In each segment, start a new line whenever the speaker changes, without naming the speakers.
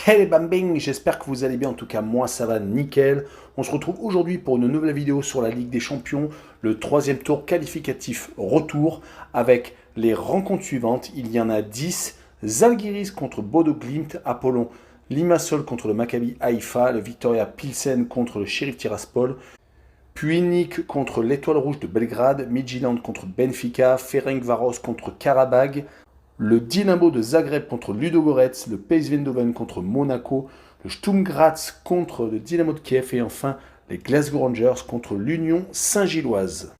Hey les bambing, j'espère que vous allez bien, en tout cas moi ça va nickel. On se retrouve aujourd'hui pour une nouvelle vidéo sur la Ligue des Champions, le troisième tour qualificatif retour avec les rencontres suivantes. Il y en a 10, Zalgiris contre Bodo Glimt, Apollon Limassol contre le Maccabi Haïfa, le Viktoria Pilsen contre le Sheriff Tiraspol, Pjuanic contre l'Étoile Rouge de Belgrade, Midtjylland contre Benfica, Ferencváros contre Karabag, le Dynamo de Zagreb contre Ludogorets, le PSV Eindhoven contre Monaco, le Sturm Graz contre le Dynamo de Kiev et enfin les Glasgow Rangers contre l'Union Saint-Gilloise.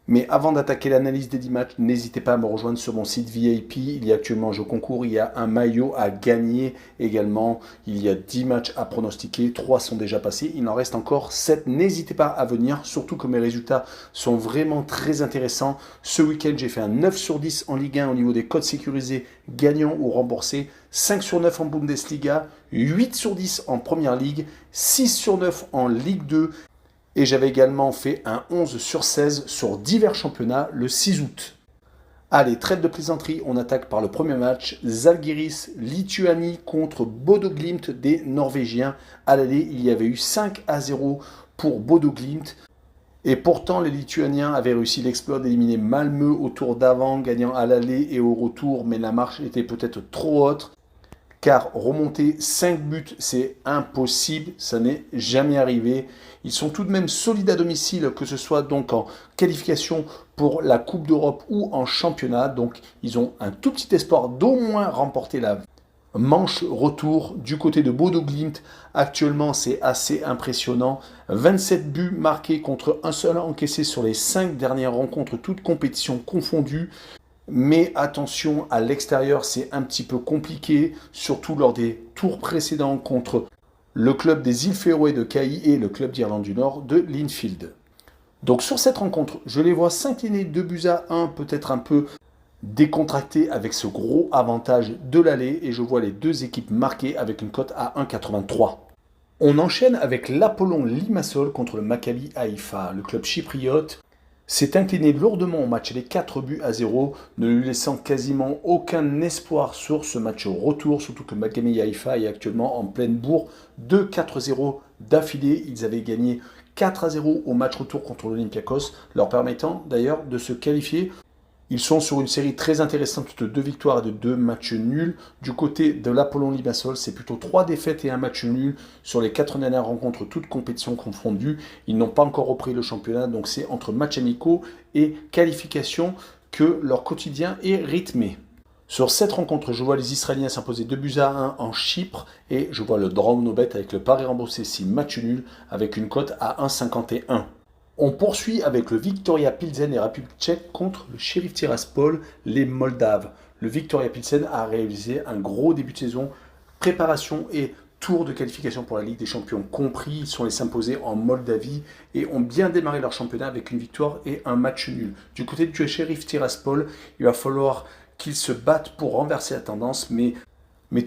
Mais avant d'attaquer l'analyse des 10 matchs, n'hésitez pas à me rejoindre sur mon site VIP. Il y a actuellement un jeu concours, il y a un maillot à gagner également. Il y a 10 matchs à pronostiquer, 3 sont déjà passés. Il en reste encore 7. N'hésitez pas à venir, surtout que mes résultats sont vraiment très intéressants. Ce week-end, j'ai fait un 9 sur 10 en Ligue 1 au niveau des codes sécurisés, gagnants ou remboursés. 5 sur 9 en Bundesliga, 8 sur 10 en Première Ligue, 6 sur 9 en Ligue 2. Et j'avais également fait un 11 sur 16 sur divers championnats le 6 août. Allez, trêve de plaisanterie, on attaque par le premier match. Zalgiris, Lituanie contre Bodo Glimt des Norvégiens. À l'aller, il y avait eu 5-0 pour Bodo Glimt. Et pourtant, les Lituaniens avaient réussi l'exploit d'éliminer Malmö au tour d'avant, gagnant à l'aller et au retour. Mais la marche était peut-être trop haute. Car remonter 5 buts, c'est impossible, ça n'est jamais arrivé. Ils sont tout de même solides à domicile, que ce soit donc en qualification pour la Coupe d'Europe ou en championnat. Donc ils ont un tout petit espoir d'au moins remporter la manche retour. Du côté de Bodo Glimt, actuellement c'est assez impressionnant. 27 buts marqués contre un seul encaissé sur les 5 dernières rencontres, toutes compétitions confondues. Mais attention, à l'extérieur, c'est un petit peu compliqué, surtout lors des tours précédents contre le club des îles Féroé de Cailly et le club d'Irlande du Nord de Linfield. Donc sur cette rencontre, je les vois s'incliner 2-1, peut-être un peu décontracté avec ce gros avantage de l'aller, et je vois les deux équipes marquées avec une cote à 1,83. On enchaîne avec l'Apollon Limassol contre le Maccabi Haïfa, le club chypriote s'est incliné lourdement au match des 4-0, ne lui laissant quasiment aucun espoir sur ce match retour, surtout que Maccabi Haïfa est actuellement en pleine bourre de 4-0 d'affilée. Ils avaient gagné 4-0 au match retour contre l'Olympiakos, leur permettant d'ailleurs de se qualifier. Ils sont sur une série très intéressante de 2 victoires et de 2 matchs nuls. Du côté de l'Apollon Limassol, c'est plutôt 3 défaites et un match nul sur les 4 dernières rencontres, toutes compétitions confondues. Ils n'ont pas encore repris le championnat, donc c'est entre matchs amicaux et qualification que leur quotidien est rythmé. Sur cette rencontre, je vois les Israéliens s'imposer 2-1 en Chypre et je vois le draw no bet avec le pari remboursé 6 matchs nuls avec une cote à 1,51. On poursuit avec le Viktoria Pilsen et République tchèque contre le Sheriff Tiraspol, les Moldaves. Le Viktoria Pilsen a réalisé un gros début de saison, préparation et tour de qualification pour la Ligue des Champions compris. Ils sont allés s'imposer en Moldavie et ont bien démarré leur championnat avec une victoire et un match nul. Du côté du Sheriff Tiraspol, il va falloir qu'ils se battent pour renverser la tendance, mais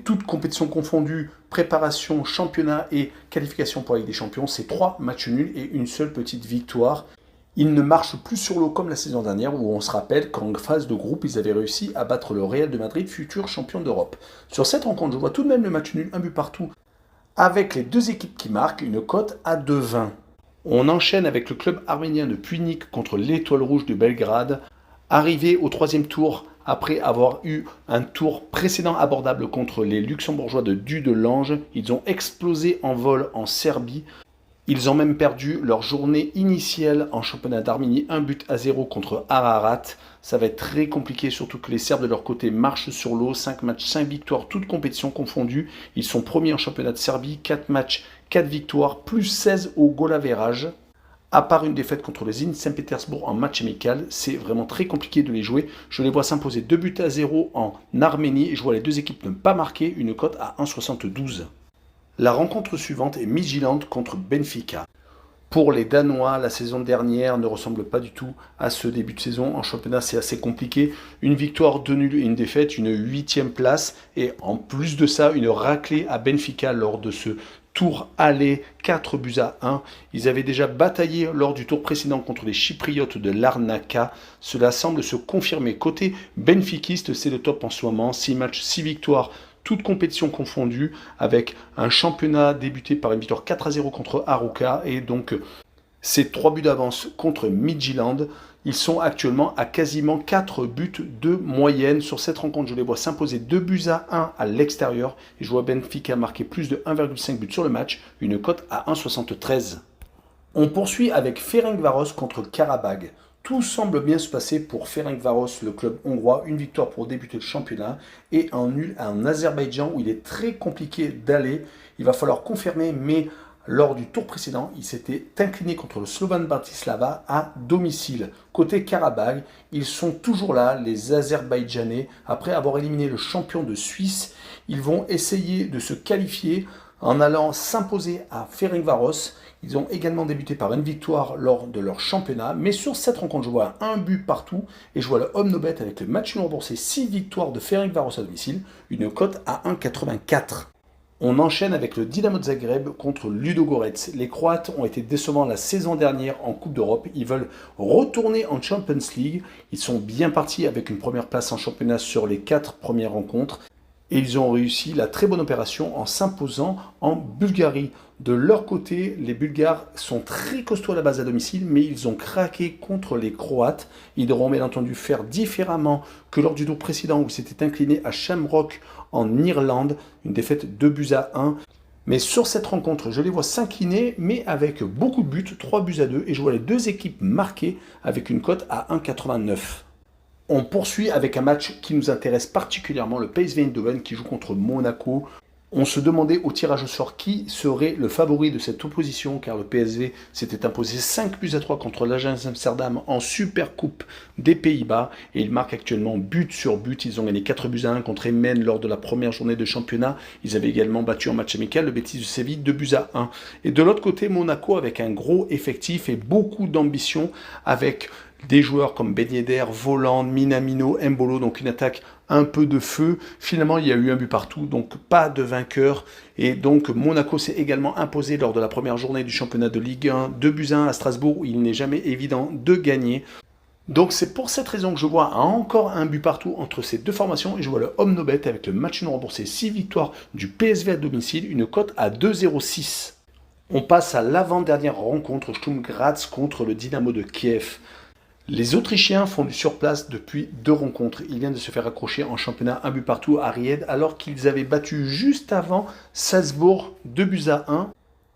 toutes compétitions confondues, préparation, championnat et qualification pour la Ligue des Champions, c'est 3 matchs nuls et une seule petite victoire. Ils ne marchent plus sur l'eau comme la saison dernière, où on se rappelle qu'en phase de groupe, ils avaient réussi à battre le Real de Madrid, futur champion d'Europe. Sur cette rencontre, je vois tout de même le match nul, un but partout, avec les deux équipes qui marquent, une cote à 2,20. On enchaîne avec le club arménien de Pjuanic contre l'Étoile Rouge de Belgrade. Arrivé au 3e tour, après avoir eu un tour précédent abordable contre les Luxembourgeois de Dudelange, ils ont explosé en vol en Serbie. Ils ont même perdu leur journée initiale en championnat d'Arménie, 1-0 contre Ararat. Ça va être très compliqué, surtout que les Serbes de leur côté marchent sur l'eau. 5 matchs, 5 victoires, toutes compétitions confondues. Ils sont premiers en championnat de Serbie, 4 matchs, 4 victoires, plus 16 au goal average. À part une défaite contre le Zenit Saint-Pétersbourg en match amical, c'est vraiment très compliqué de les jouer. Je les vois s'imposer 2-0 en Arménie et je vois les deux équipes ne pas marquer, une cote à 1,72. La rencontre suivante est Midtjylland contre Benfica. Pour les Danois, la saison dernière ne ressemble pas du tout à ce début de saison. En championnat, c'est assez compliqué. Une victoire, 2 nuls et une défaite, une 8e place. Et en plus de ça, une raclée à Benfica lors de ce tour aller, 4 buts à 1. Ils avaient déjà bataillé lors du tour précédent contre les Chypriotes de Larnaca. Cela semble se confirmer. Côté benfiquiste, c'est le top en ce moment. 6 matchs, 6 victoires, toutes compétitions confondues, avec un championnat débuté par une victoire 4-0 contre Arouca. Et donc, ces 3 buts d'avance contre Midtjylland. Ils sont actuellement à quasiment 4 buts de moyenne. Sur cette rencontre, je les vois s'imposer 2 buts à 1 à l'extérieur. Et je vois Benfica marquer plus de 1,5 buts sur le match, une cote à 1,73. On poursuit avec Ferencváros contre Karabag. Tout semble bien se passer pour Ferencváros, le club hongrois. Une victoire pour débuter le championnat et un nul en Azerbaïdjan où il est très compliqué d'aller. Il va falloir confirmer, mais lors du tour précédent, il s'était incliné contre le Slovan Bratislava à domicile. Côté Karabag, ils sont toujours là, les Azerbaïdjanais. Après avoir éliminé le champion de Suisse, ils vont essayer de se qualifier en allant s'imposer à Ferencváros. Ils ont également débuté par une victoire lors de leur championnat. Mais sur cette rencontre, je vois un but partout. Et je vois le homme no bet avec le match nul remboursé. 6 victoires de Ferencváros à domicile. Une cote à 1,84. On enchaîne avec le Dynamo de Zagreb contre Ludogorets. Les Croates ont été décevants la saison dernière en Coupe d'Europe. Ils veulent retourner en Champions League. Ils sont bien partis avec une première place en championnat sur les 4 premières rencontres. Et ils ont réussi la très bonne opération en s'imposant en Bulgarie. De leur côté, les Bulgares sont très costauds à la base à domicile, mais ils ont craqué contre les Croates. Ils devront bien entendu faire différemment que lors du tour précédent où ils s'étaient inclinés à Shamrock en Irlande, une défaite 2 buts à 1. Mais sur cette rencontre, je les vois s'incliner, mais avec beaucoup de buts, 3 buts à 2, et je vois les deux équipes marquées avec une cote à 1,89. On poursuit avec un match qui nous intéresse particulièrement, le PSV Eindhoven qui joue contre Monaco. On se demandait au tirage au sort qui serait le favori de cette opposition, car le PSV s'était imposé 5 buts à 3 contre l'Ajax Amsterdam en Supercoupe des Pays-Bas, et ils marquent actuellement but sur but. Ils ont gagné 4 buts à 1 contre Emmen lors de la première journée de championnat. Ils avaient également battu en match amical le Betis de Séville 2 buts à 1. Et de l'autre côté, Monaco avec un gros effectif et beaucoup d'ambition, avec des joueurs comme Ben Yedder, Voland, Minamino, Mbolo, donc une attaque un peu de feu. Finalement, il y a eu un but partout, donc pas de vainqueur. Et donc Monaco s'est également imposé lors de la première journée du championnat de Ligue 1, 2 buts à 1 à Strasbourg, où il n'est jamais évident de gagner. Donc c'est pour cette raison que je vois encore un but partout entre ces deux formations, et je vois le homme no bet avec le match non remboursé, 6 victoires du PSV à domicile, une cote à 2,06. On passe à l'avant-dernière rencontre, Sturm Graz contre le Dynamo de Kiev. Les Autrichiens font du surplace depuis 2 rencontres. Ils viennent de se faire accrocher en championnat un but partout à Ried, alors qu'ils avaient battu juste avant Salzbourg 2 buts à 1.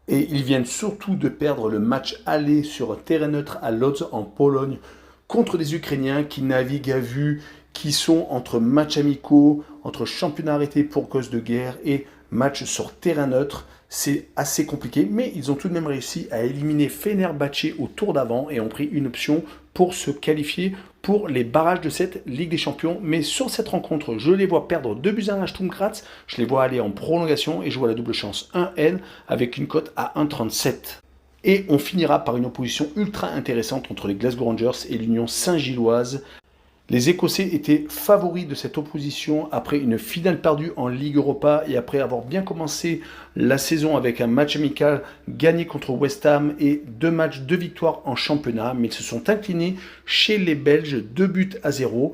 Et ils viennent surtout de perdre le match aller sur un terrain neutre à Lodz en Pologne contre des Ukrainiens qui naviguent à vue, qui sont entre matchs amicaux, entre championnats arrêtés pour cause de guerre et matchs sur terrain neutre. C'est assez compliqué, mais ils ont tout de même réussi à éliminer Fenerbahçe au tour d'avant et ont pris une option pour se qualifier pour les barrages de cette Ligue des Champions. Mais sur cette rencontre, je les vois perdre 2 buts à 1 à Sturm Graz, je les vois aller en prolongation et je vois la double chance 1N avec une cote à 1,37. Et on finira par une opposition ultra intéressante entre les Glasgow Rangers et l'Union Saint-Gilloise. Les Écossais étaient favoris de cette opposition après une finale perdue en Ligue Europa et après avoir bien commencé la saison avec un match amical gagné contre West Ham et 2 matchs, 2 victoires en championnat. Mais ils se sont inclinés chez les Belges 2 buts à 0.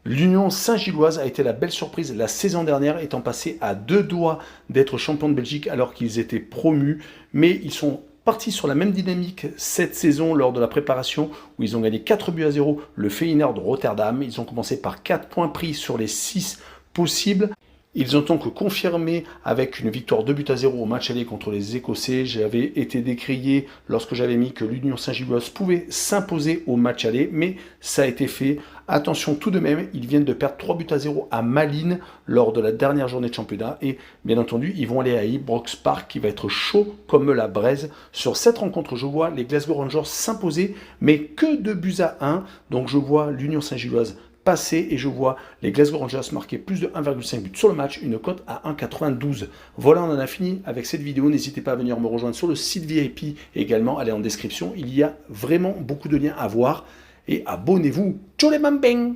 L'Union Saint-Gilloise a été la belle surprise la saison dernière, étant passé à 2 doigts d'être champion de Belgique alors qu'ils étaient promus. Mais ils sont partis sur la même dynamique cette saison lors de la préparation où ils ont gagné 4 buts à 0 le Feyenoord de Rotterdam. Ils ont commencé par 4 points pris sur les 6 possibles. Ils ont donc confirmé avec une victoire 2 buts à 0 au match aller contre les Écossais. J'avais été décrié lorsque j'avais mis que l'Union Saint-Gilloise pouvait s'imposer au match aller, mais ça a été fait. Attention tout de même, ils viennent de perdre 3 buts à 0 à Malines lors de la dernière journée de championnat. Et bien entendu, ils vont aller à Ibrox Park qui va être chaud comme la braise. Sur cette rencontre, je vois les Glasgow Rangers s'imposer, mais que 2 buts à 1. Donc je vois l'Union Saint-Gilloise passer et je vois les Glasgow Rangers marquer plus de 1,5 but sur le match, une cote à 1,92. Voilà, on en a fini avec cette vidéo. N'hésitez pas à venir me rejoindre sur le site VIP et également aller en description. Il y a vraiment beaucoup de liens à voir et abonnez-vous. Ciao les mambeng!